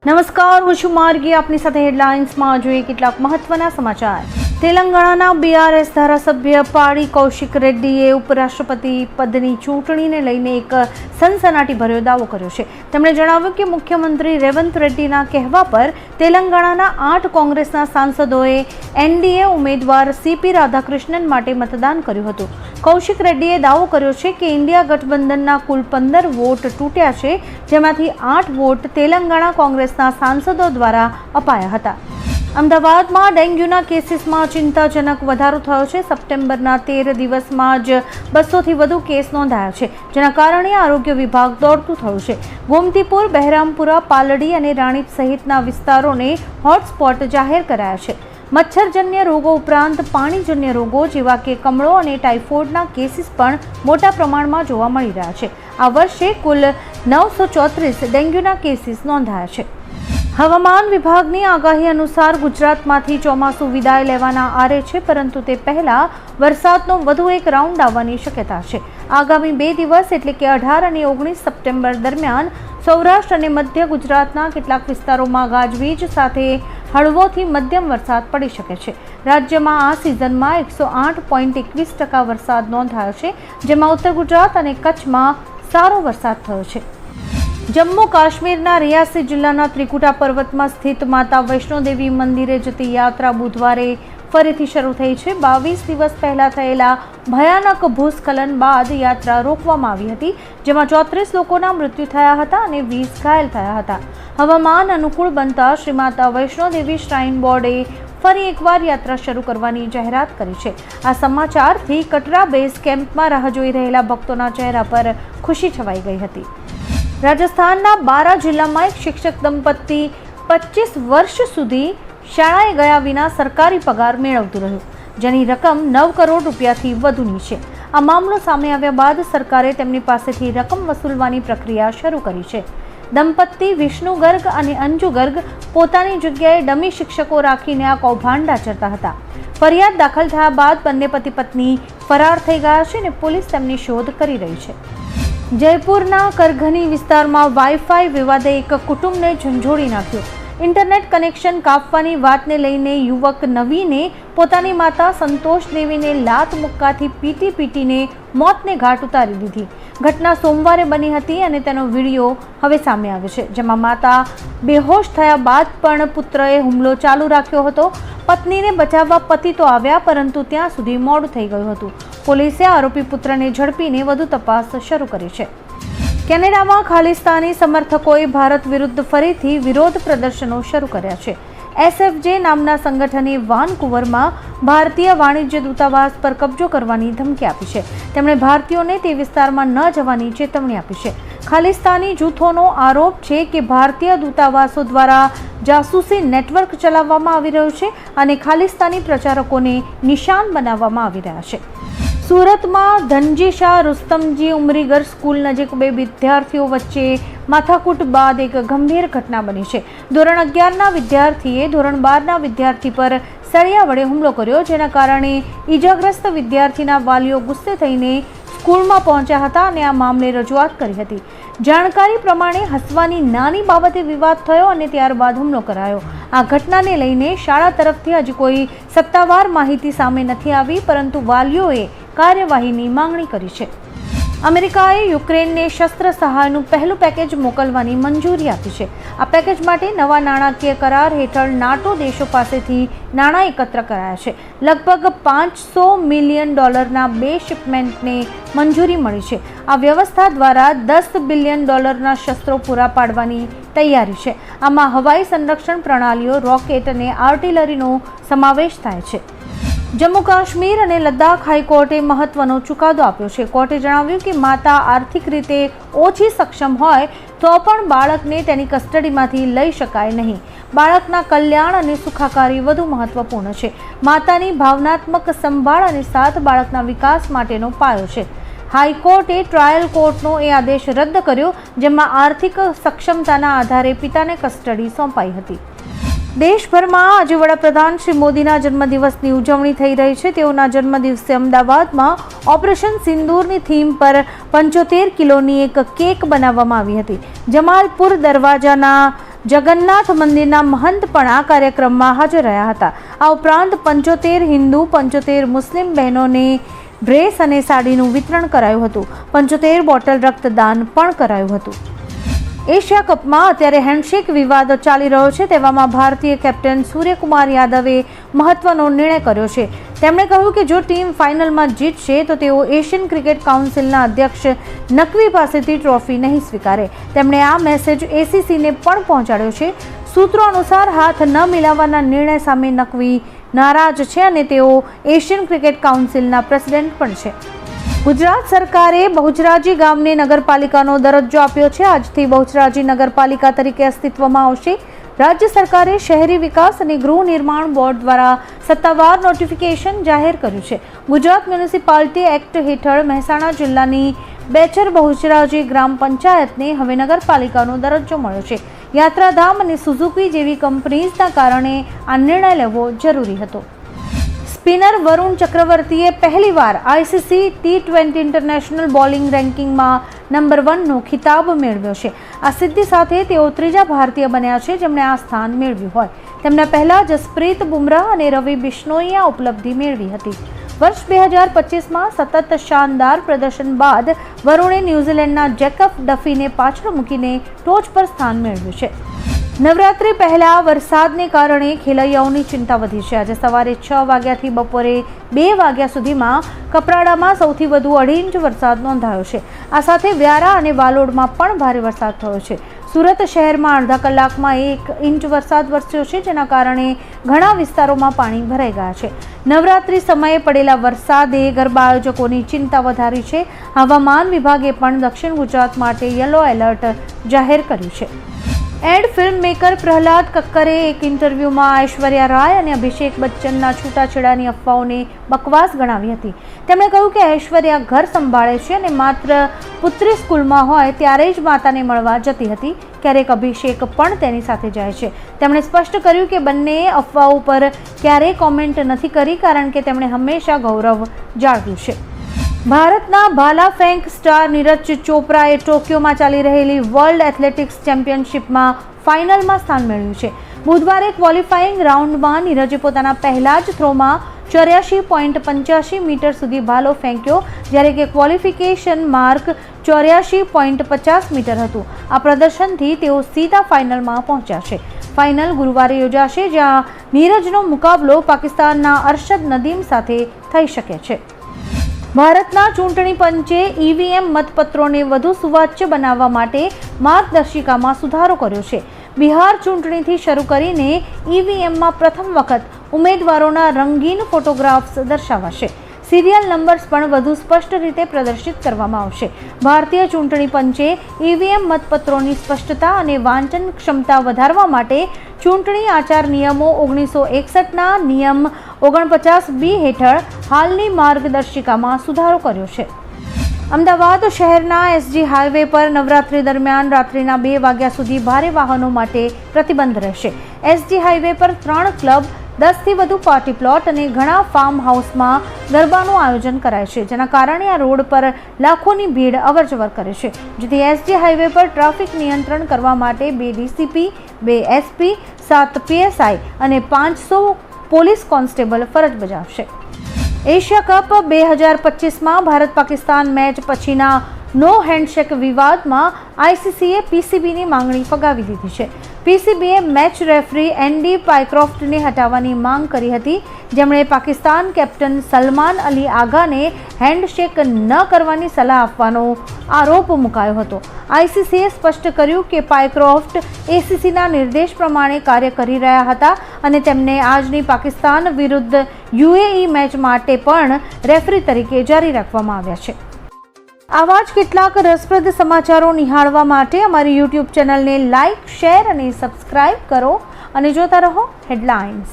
નમસ્કાર, હું છું માર્ગી. આપની સાથે હેડલાઇન્સમાં જોઈએ કેટલાક મહત્વના સમાચાર. તેલંગાણાના બીઆરએસ ધારાસભ્ય પાડી કૌશિક રેડ્ડીએ ઉપરાષ્ટ્રપતિ પદની ચૂંટણીને લઈને એક સનસનાટીભર્યો દાવો કર્યો છે. તેમણે જણાવ્યું કે મુખ્યમંત્રી રેવંત રેડ્ડીના કહેવા પર તેલંગાણાના 8 કોંગ્રેસના સાંસદોએ એનડીએ ઉમેદવાર સીપી રાધાકૃષ્ણન માટે મતદાન કર્યું હતું. કૌશિક રેડ્ડીએ દાવો કર્યો છે કે ઇન્ડિયા ગઠબંધનના કુલ 15 વોટ તૂટ્યા છે, જેમાંથી 8 વોટ તેલંગાણા કોંગ્રેસના સાંસદો દ્વારા અપાયા હતા. અમદાવાદમાં ડેન્ગ્યુના કેસીસમાં ચિંતાજનક વધારો થયો છે. સપ્ટેમ્બરના 13 દિવસમાં જ 200થી વધુ કેસ નોંધાયા છે, જેના કારણે આરોગ્ય વિભાગ દોડતું થયું છે. ગોમતીપુર, બહેરામપુરા, પાલડી અને રાણીપ સહિતના વિસ્તારોને હોટસ્પોટ જાહેર કરાયા છે. મચ્છરજન્ય રોગો ઉપરાંત પાણીજન્ય રોગો જેવા કે કમળો અને ટાઇફોઇડના કેસીસ પણ મોટા પ્રમાણમાં જોવા મળી રહ્યા છે. આ વર્ષે કુલ 934 ડેન્ગ્યુના કેસીસ નોંધાયા છે. હવામાન વિભાગની આગાહી અનુસાર ગુજરાતમાંથી ચોમાસું વિદાય લેવાના આરે છે, પરંતુ તે પહેલા વરસાદનો વધુ એક રાઉન્ડ આવવાની શક્યતા છે. આગામી 2 દિવસ એટલે કે 18 અને 19 સપ્ટેમ્બર દરમિયાન સૌરાષ્ટ્ર અને મધ્ય ગુજરાતના કેટલાક વિસ્તારોમાં ગાજવીજ સાથે હળવોથી મધ્યમ વરસાદ પડી શકે છે. રાજ્યમાં આ સિઝનમાં 108.21% વરસાદ નોંધાયો છે, જેમાં ઉત્તર ગુજરાત અને કચ્છમાં સારો વરસાદ થયો છે. જમ્મુ કાશ્મીરના રિયાસી જિલ્લાના ત્રિકુટા પર્વતમાં સ્થિત માતા વૈષ્ણોદેવી મંદિરે જતી યાત્રા બુધવારે ફરીથી શરૂ થઈ છે. 22 દિવસ પહેલા થયેલા ભયાનક ભૂસ્ખલન બાદ યાત્રા રોકવામાં આવી હતી, જેમાં 34 લોકોના મૃત્યુ થયા હતા અને 20 ઘાયલ થયા હતા. હવામાન અનુકૂળ બનતા શ્રી માતા વૈષ્ણોદેવી શ્રાઇન બોર્ડે ફરી એકવાર યાત્રા શરૂ કરવાની જાહેરાત કરી છે. આ સમાચારથી કટરા બેઝ કેમ્પમાં રાહ જોઈ રહેલા ભક્તોના ચહેરા પર ખુશી છવાઈ ગઈ હતી. રાજસ્થાનના બારા જિલ્લામાં એક શિક્ષક દંપતી 25 વર્ષ સુધી શાળાએ ગયા વિના સરકારી પગાર મેળવતું રહ્યું, જેની રકમ 9 કરોડ રૂપિયાથી વધુની છે. આ મામલો સામે આવ્યા બાદ સરકારે તેમની પાસેથી રકમ વસૂલવાની પ્રક્રિયા શરૂ કરી છે. દંપતી વિષ્ણુ ગર્ગ અને અંજુ ગર્ગ પોતાની જગ્યાએ ડમી શિક્ષકો રાખીને આ કૌભાંડ આચરતા હતા. ફરિયાદ દાખલ થયા બાદ બંને પતિ પત્ની ફરાર થઈ ગયા છે અને પોલીસ તેમની શોધ કરી રહી છે. જયપુરના કરઘની વિસ્તારમાં વાઈફાઈ વિવાદે એક કુટુંબને ઝંઝોડી નાખ્યો. ઇન્ટરનેટ કનેક્શન કાપવાની વાતને લઈને યુવક નવીને પોતાની માતા સંતોષ દેવીને લાત મુક્કાથી પીટીને મોતને ઘાટ ઉતારી દીધી. ઘટના સોમવારે બની હતી અને તેનો વિડીયો હવે સામે આવ્યો છે, જેમાં માતા બેહોશ થયા બાદ પણ પુત્રએ હુમલો ચાલુ રાખ્યો હતો. પત્નીને બચાવવા પતિ તો આવ્યા, પરંતુ ત્યાં સુધી મોડું થઈ ગયું હતું. પોલીસે આરોપી પુત્રને ઝડપીને વધુ તપાસ શરૂ કરી છે. કેનેડામાં ખાલિસ્તાની સમર્થકોએ ભારત વિરુદ્ધ ફરીથી વિરોધ પ્રદર્શનો શરૂ કર્યા છે. એસએફજે નામના સંગઠને વાનકુવરમાં ભારતીય વાણિજ્ય દૂતાવાસ પર કબજો કરવાની ધમકી આપી છે. તેમણે ભારતીયોને તે વિસ્તારમાં ન જવાની ચેતવણી આપી છે. ખાલિસ્તાની જૂથોનો આરોપ છે કે ભારતીય દૂતાવાસો દ્વારા જાસૂસી નેટવર્ક ચલાવવામાં આવી રહ્યું છે અને ખાલિસ્તાની પ્રચારકોને નિશાન બનાવવામાં આવી રહ્યા છે. સુરતમાં ધનજી શાહ રુસ્તમજી ઉમરીગર સ્કૂલ નજીક 2 વિદ્યાર્થીઓ વચ્ચે માથાકૂટ બાદ એક ગંભીર ઘટના બની છે. ધોરણ 11ના વિદ્યાર્થીએ ધોરણ 12ના વિદ્યાર્થી પર સળિયા વડે હુમલો કર્યો, જેના કારણે ઈજાગ્રસ્ત વિદ્યાર્થીના વાલીઓ ગુસ્સે થઈને સ્કૂલમાં પહોંચ્યા હતા અને આ મામલે રજૂઆત કરી હતી. જાણકારી પ્રમાણે હસવાની નાની બાબતે વિવાદ થયો અને ત્યારબાદ હુમલો કરાયો. આ ઘટનાને લઈને શાળા તરફથી હજી કોઈ સત્તાવાર માહિતી સામે નથી આવી, પરંતુ વાલીઓએ કાર્યવાહીની માંગણી કરી છે. અમેરિકાએ યુક્રેનને શસ્ત્ર સહાયનું પહેલું પેકેજ મોકલવાની મંજૂરી આપી છે. આ પેકેજ માટે નવા નાણાકીય કરાર હેઠળ નાટો દેશો પાસેથી નાણાં એકત્ર કરાયા છે. લગભગ $500 મિલિયન ના 2 શિપમેન્ટને મંજૂરી મળી છે. આ વ્યવસ્થા દ્વારા $10 બિલિયન શસ્ત્રો પૂરા પાડવાની તૈયારી છે. આમાં હવાઈ સંરક્ષણ પ્રણાલીઓ, રોકેટ અને આર્ટિલરીનો સમાવેશ થાય છે. જમ્મુ કાશ્મીર અને લદ્દાખ હાઈકોર્ટે મહત્વનો ચુકાદો આપ્યો છે. કોર્ટે જણાવ્યું કે માતા આર્થિક રીતે ઓછી સક્ષમ હોય તો પણ બાળકને તેની કસ્ટડીમાંથી લઈ શકાય નહીં. બાળકના કલ્યાણ અને સુખાકારી વધુ મહત્વપૂર્ણ છે. માતાની ભાવનાત્મક સંભાળ અને સાથ બાળકના વિકાસ માટેનો પાયો છે. હાઈકોર્ટે ટ્રાયલ કોર્ટનો એ આદેશ રદ કર્યો, જેમાં આર્થિક સક્ષમતાના આધારે પિતાને કસ્ટડી સોંપાઈ હતી. દેશભરમાં આજે વડાપ્રધાન શ્રી મોદીના જન્મદિવસની ઉજવણી થઈ રહી છે. તેઓના જન્મદિવસે અમદાવાદમાં ઓપરેશન સિંદૂરની થીમ પર 75 કિલોની એક કેક બનાવવામાં આવી હતી. જમાલપુર દરવાજાના જગન્નાથ મંદિરના મહંત પણ આ કાર્યક્રમમાં હાજર રહ્યા હતા. આ ઉપરાંત 75 હિન્દુ 75 મુસ્લિમ બહેનોને ડ્રેસ અને સાડીનું વિતરણ કરાયું હતું. 75 બોટલ રક્તદાન પણ કરાયું હતું. એશિયા કપમાં અત્યારે હેન્ડશેક વિવાદ ચાલી રહ્યો છે. તેવામાં ભારતીય કેપ્ટન સૂર્યકુમાર યાદવે મહત્વનો નિર્ણય કર્યો છે. તેમણે કહ્યું કે જો ટીમ ફાઇનલમાં જીતશે તો તેઓ એશિયન ક્રિકેટ કાઉન્સિલના અધ્યક્ષ નકવી પાસેથી ટ્રોફી નહીં સ્વીકારે. તેમણે આ મેસેજ ACCને પણ પહોંચાડ્યો છે. સૂત્રો અનુસાર હાથ ન મિલાવવાના નિર્ણય સામે નકવી નારાજ છે અને તેઓ એશિયન ક્રિકેટ કાઉન્સિલના પ્રેસિડેન્ટ પણ છે. ગુજરાત સરકારે બહુચરાજી ગામને નગરપાલિકાનો દરજ્જો આપ્યો છે. આજથી બહુચરાજી નગરપાલિકા તરીકે અસ્તિત્વમાં આવશે. રાજ્ય સરકારે શહેરી વિકાસ અને ગૃહ નિર્માણ બોર્ડ દ્વારા સત્તાવાર નોટિફિકેશન જાહેર કર્યું છે. ગુજરાત મ્યુનિસિપાલિટી એક્ટ હેઠળ મહેસાણા જિલ્લાની બેચર બહુચરાજી ગ્રામ પંચાયતને હવે નગરપાલિકાનો દરજ્જો મળ્યો છે. યાત્રાધામ અને સુઝુકી જેવી કંપનીઝના કારણે આ નિર્ણય લેવો જરૂરી હતો. સ્પિનર વરુણ ચક્રવર્તીએ પહેલીવાર ICC T20 ઇન્ટરનેશનલ બોલિંગ રેન્કિંગમાં નંબર 1નો ખિતાબ મેળવ્યો છે. આ સિદ્ધિ સાથે તેઓ ત્રીજા ભારતીય બન્યા છે જેમણે આ સ્થાન મેળવ્યું હોય. તેમના પહેલા જસપ્રીત બુમરાહ અને રવિ બિશ્નોઈએ આ ઉપલબ્ધિ મેળવી હતી. વર્ષ 2025માં સતત શાનદાર પ્રદર્શન બાદ વરુણે ન્યૂઝીલેન્ડના જેકબ ડફીને પાછળ મૂકીને ટોચ પર સ્થાન મેળવ્યું છે. નવરાત્રી પહેલા વરસાદને કારણે ખેલૈયાઓની ચિંતા વધી છે. આજે સવારે 6 વાગ્યાથી બપોરે 2 વાગ્યા સુધીમાં કપરાડામાં સૌથી વધુ 2.5 ઇંચ વરસાદ નોંધાયો છે. આ સાથે વ્યારા અને વાલોડમાં પણ ભારે વરસાદ થયો છે. સુરત શહેરમાં અડધા કલાકમાં 1 ઇંચ વરસાદ વરસ્યો છે, જેના કારણે ઘણા વિસ્તારોમાં પાણી ભરાઈ ગયા છે. નવરાત્રી સમયે પડેલા વરસાદે ગરબા આયોજકોની ચિંતા વધારી છે. હવામાન વિભાગે પણ દક્ષિણ ગુજરાત માટે યલો એલર્ટ જાહેર કર્યું છે. એડ ફિલ્મ મેકર પ્રહલાદ કક્કરે એક ઇન્ટરવ્યૂમાં ઐશ્વર્યા રાય અને અભિષેક બચ્ચનના છૂટાછેડાની અફવાઓને બકવાસ ગણાવી હતી. તેમણે કહ્યું કે ઐશ્વર્યા ઘર સંભાળે છે અને માત્ર પુત્રી સ્કૂલમાં હોય ત્યારે જ માતાને મળવા જતી હતી. ક્યારેક અભિષેક પણ તેની સાથે જાય છે. તેમણે સ્પષ્ટ કર્યું કે બંનેએ અફવાઓ પર ક્યારેય કોમેન્ટ નથી કરી, કારણ કે તેમણે હંમેશા ગૌરવ જાળવ્યું છે. ભારતના ભાલા ફેંક સ્ટાર નીરજ ચોપરાએ ટોક્યોમાં ચાલી રહેલી વર્લ્ડ એથ્લેટિક્સ ચેમ્પિયનશિપમાં ફાઇનલમાં સ્થાન મેળવ્યું છે. બુધવારે ક્વોલિફાઇંગ રાઉન્ડમાં નીરજે પોતાના પહેલા જ થ્રોમાં 84.85 મીટર સુધી ભાલો ફેંક્યો, જ્યારે કે ક્વોલિફિકેશન માર્ક 84.50 મીટર હતું. આ પ્રદર્શનથી તેઓ સીધા ફાઇનલમાં પહોંચ્યા છે. ફાઇનલ ગુરુવારે યોજાશે, જ્યાં નીરજનો મુકાબલો પાકિસ્તાનના અરશદ નદીમ સાથે થઈ શકે છે. ભારતના ચૂંટણી પંચે EVM મતપત્રોને વધુ સુવાચ્ય બનાવવા માટે માર્ગદર્શિકામાં સુધારો કર્યો છે. બિહાર ચૂંટણીથી શરૂ કરીને EVMમાં પ્રથમ વખત ઉમેદવારોના રંગીન ફોટોગ્રાફ્સ દર્શાવાશે. સિરિયલ નંબર્સ પણ વધુ સ્પષ્ટ રીતે પ્રદર્શિત કરવામાં આવશે. ભારતીય ચૂંટણી પંચે EVM મતપત્રોની સ્પષ્ટતા અને વાંચન ક્ષમતા વધારવા માટે ચૂંટણી આચાર નિયમો 1961ના નિયમ 49B હેઠળ હાલની માર્ગદર્શિકામાં સુધારો કર્યો છે. અમદાવાદ શહેરના SG હાઈવે પર નવરાત્રી દરમિયાન રાત્રિના 2 વાગ્યા સુધી ભારે વાહનો માટે પ્રતિબંધ રહેશે. SG હાઈવે પર 3 ક્લબ, 10થી વધુ પાર્ટી પ્લોટ અને ઘણા ફાર્મ હાઉસમાં ગરબાનું આયોજન કરાય છે, જેના કારણે આ રોડ પર લાખોની ભીડ અવરજવર કરે છે. જેથી SG હાઈવે પર ટ્રાફિક નિયંત્રણ કરવા માટે 2 DCP, 2 SP, 7 PSI અને 500 પોલીસ કોન્સ્ટેબલ ફરજ બજાવશે. એશિયા કપ 2025માં ભારત પાકિસ્તાન મેચ પછીના નો હેન્ડશેક વિવાદમાં ICCએ PCBની માંગણી ફગાવી દીધી છે. PCBએ મેચ રેફરી એન્ડી પાયક્રોફ્ટને હટાવવાની માંગ કરી હતી, જેમણે પાકિસ્તાન કેપ્ટન સલમાન અલી આગાને હેન્ડશેક ન કરવાની સલાહ આપવાનો આરોપ મુકાયો હતો. ICCએ સ્પષ્ટ કર્યું કે પાયક્રોફ્ટ ACCના નિર્દેશ પ્રમાણે કાર્ય કરી રહ્યા હતા અને તેમને આજની પાકિસ્તાન વિરુદ્ધ UAE મેચ માટે પણ રેફરી તરીકે જારી રાખવામાં આવ્યા છે. આવા જ કેટલાક રસપ્રદ સમાચારો નિહાળવા માટે અમારી YouTube ચેનલને લાઇક, શેર અને સબસ્ક્રાઇબ કરો અને જોતા રહો હેડલાઇન્સ.